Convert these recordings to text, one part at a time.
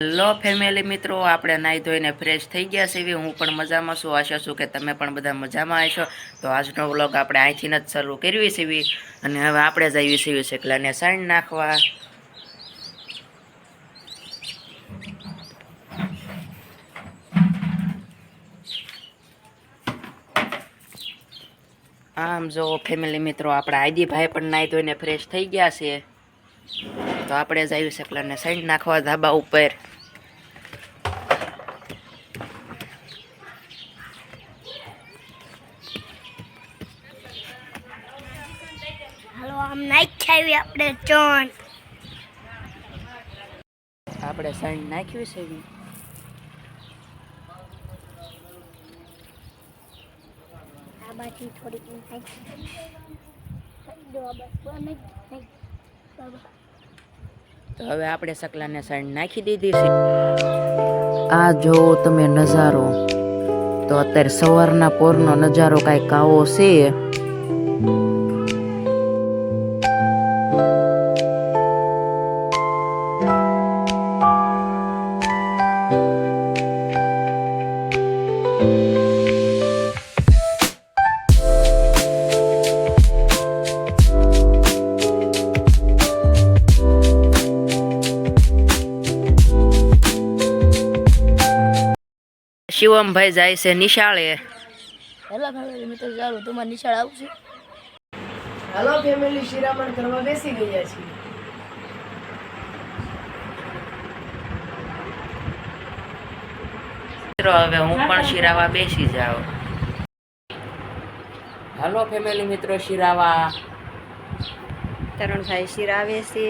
Hello family મિત્રો, આપણે નાહી ધોઈને ફ્રેશ થઈ ગયા છીએ. હું પણ મજામાં છું. આશા છું કે તમે પણ બધા મજામાં હશો. તો આજનો વ્લોગ આપણે અહીંથી જ શરૂ કરવી છીએ. અને હવે આપણે જઈએ છીએ શેકલાને સાઈન નાખવા. આમ જો ફેમિલી મિત્રો, આપણા આદિભાઈ પણ નાહી ધોઈને ફ્રેશ થઈ ગયા છે. તો આપણે જઈએ શેકલાને સાઈન નાખવા ધાબા ઉપર. હાલો આમ નાખી આપણે ચોન આપણે સાઈન નાખ્યું છે. આ બાજુ થોડીક નાખી દો બસ બને બાબા. તો હવે આપણે શકલાને સાઈન નાખી દીધી છે. આ જોવો તમે નજારો, તો અત્યારે સવારના પોરનો નજારો કાંઈક આવો છે. શિવમભાઈ જાય છે નિશાળે. હેલો ફેમિલી મિત્રો, ચાલો તમારે નિશાળ આવશે. હાલો ફેમિલી, શિરામણ કરવા બેસી ગયા છીએ. મિત્રો હવે હું પણ શિરાવા બેસી જાઉં. હાલો ફેમિલી મિત્રો, શિરાવા. તરુણભાઈ શિરાવે છે.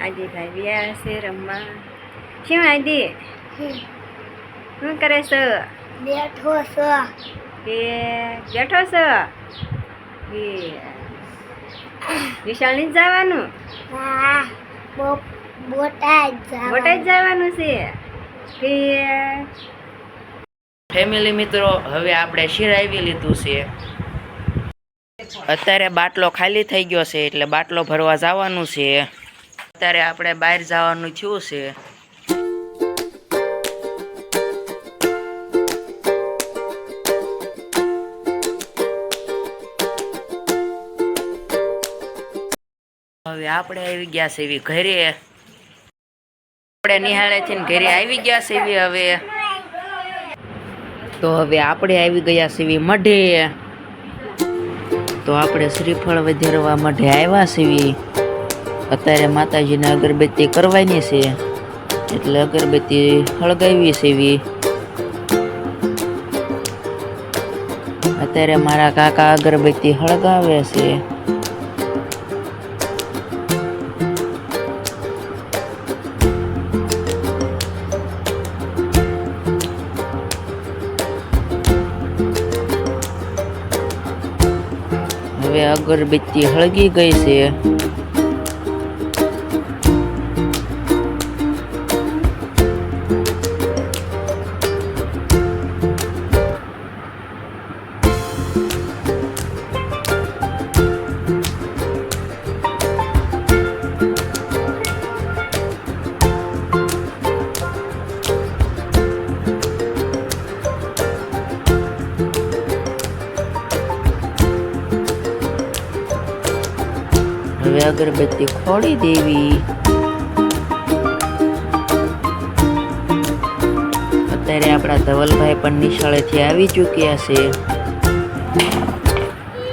આદિભાઈ વ્યા છે રમવા. શું આદિ શું કરે છે? બેઠો છો કે બેઠો છો કે વિશાળ ની જવાનું? બોટાદ જવાનું છે કે ફેમિલી મિત્રો, હવે આપણે શિરાવી લીધું છે. અત્યારે બાટલો ખાલી થઈ ગયો છે, એટલે બાટલો ભરવા જવાનું છે. અત્યારે આપણે બહાર જવાનું થયું છે. હવે આપણે આવી ગયા છે ઘરે. આપણે નિહાળેથી ઘરે આવી ગયા છે હવે. તો હવે આપણે આવી ગયા છીએ મઢે. તો આપણે શ્રીફળ વધારવા મઢે આવ્યા છીએ. અત્યારે માતાજીને અગરબત્તી કરવાની છે, એટલે અગરબત્તી હળગાવી છે. અત્યારે મારા કાકા અગરબત્તી હળગાવે છે. હવે અગરબત્તી હળગી ગઈ છે. હવે અગરબત્તી ખોડી દેવી. અત્યારે આપણા ધવલભાઈ પણ નિશાળેથી આવી ચૂક્યા છે.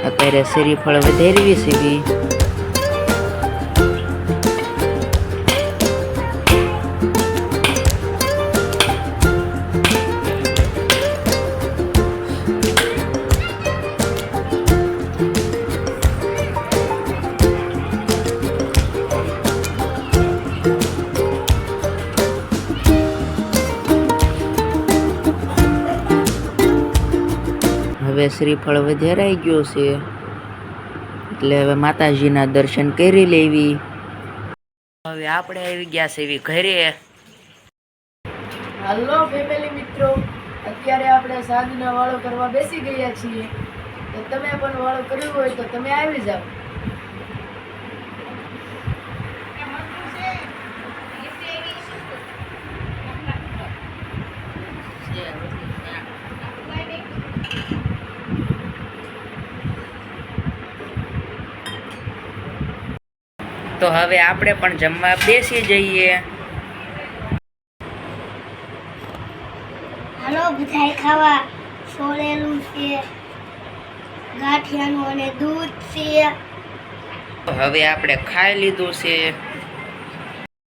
અત્યારે શ્રીફળ વધારવી છે. હવે શ્રીફળ વધારાઈ ગયો છે, એટલે હવે માતાજીના દર્શન કરી લેવી. હવે આપણે આવી ગયા છે ઘરે. હાલો ફેમિલી મિત્રો, અત્યારે આપણે સાંજના વાળો કરવા બેસી ગયા છીએ. તો તમે પણ વાળો કરવો હોય તો તમે આવી જાઓ. તો હવે આપણે પણ જમવા બેસી જઈએ. હાલો બધાય ખાવા. સોળેલું છે, ગાંઠિયાનું અને દૂધ છે. તો હવે આપણે ખાઈ લીધું છે.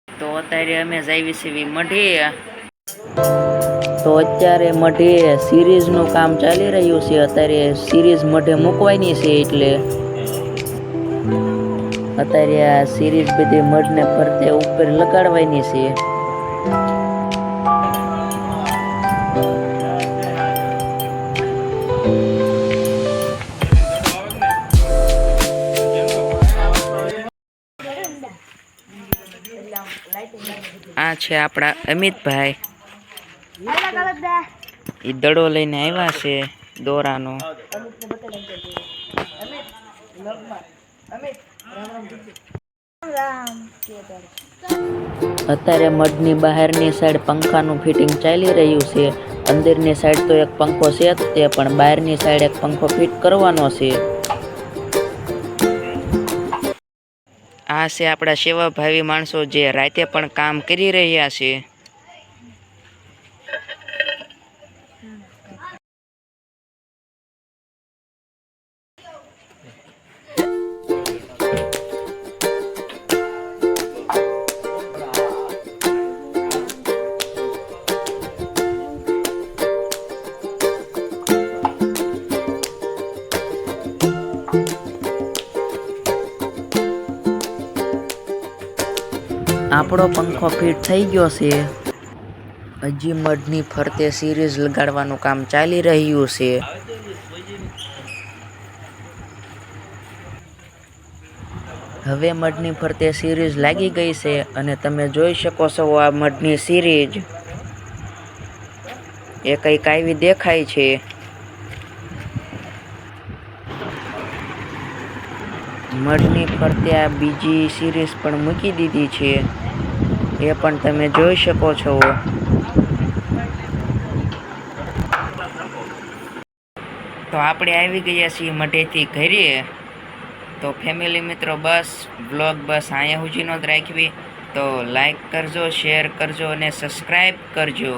તો અત્યારે અમે જઈએ છીએ મઢે. તો અત્યારે મઢે સિરીઝનું કામ ચાલી રહ્યું છે. અત્યારે સિરીઝ મઢે મૂકવાની છે, એટલે અત્યારે આ સિરીઝ બધી મઢને ફરતે ઉપર લગાડવાની છે. આ છે આપણા અમિતભાઈ. એ દડો લઈને આવ્યા છે દોરાનો. અત્યારે મઢની બહારની સાઈડ પંખાનું ફિટિંગ ચાલી રહ્યું છે. અંદરની સાઈડ તો એક પંખો છે જ તે, પણ બહારની સાઈડ એક પંખો ફિટ કરવાનો છે. આ છે આપણા સેવાભાવી માણસો જે રાતે પણ કામ કરી રહ્યા છે. આપણો પંખો ફિટ થઈ ગયો છે. હજી મઢની ફરતે સિરીઝ લગાડવાનું કામ ચાલી રહ્યું છે. હવે મઢની ફરતે સિરીઝ લાગી ગઈ છે અને તમે જોઈ શકો છો આ મઢની સિરીઝ એ કંઈક આવી દેખાય છે. મઢની ફરતે આ બીજી સિરીઝ પણ મૂકી દીધી છે, એ પણ તમે જોઈ શકો છો. તો આપણે આવી ગયા છીએ મઢેથી ઘરે. તો ફેમિલી મિત્રો બસ બ્લોગ બસ અહીંયા સુધીનો જ રાખવી. તો લાઈક કરજો, શેર કરજો અને સબસ્ક્રાઈબ કરજો.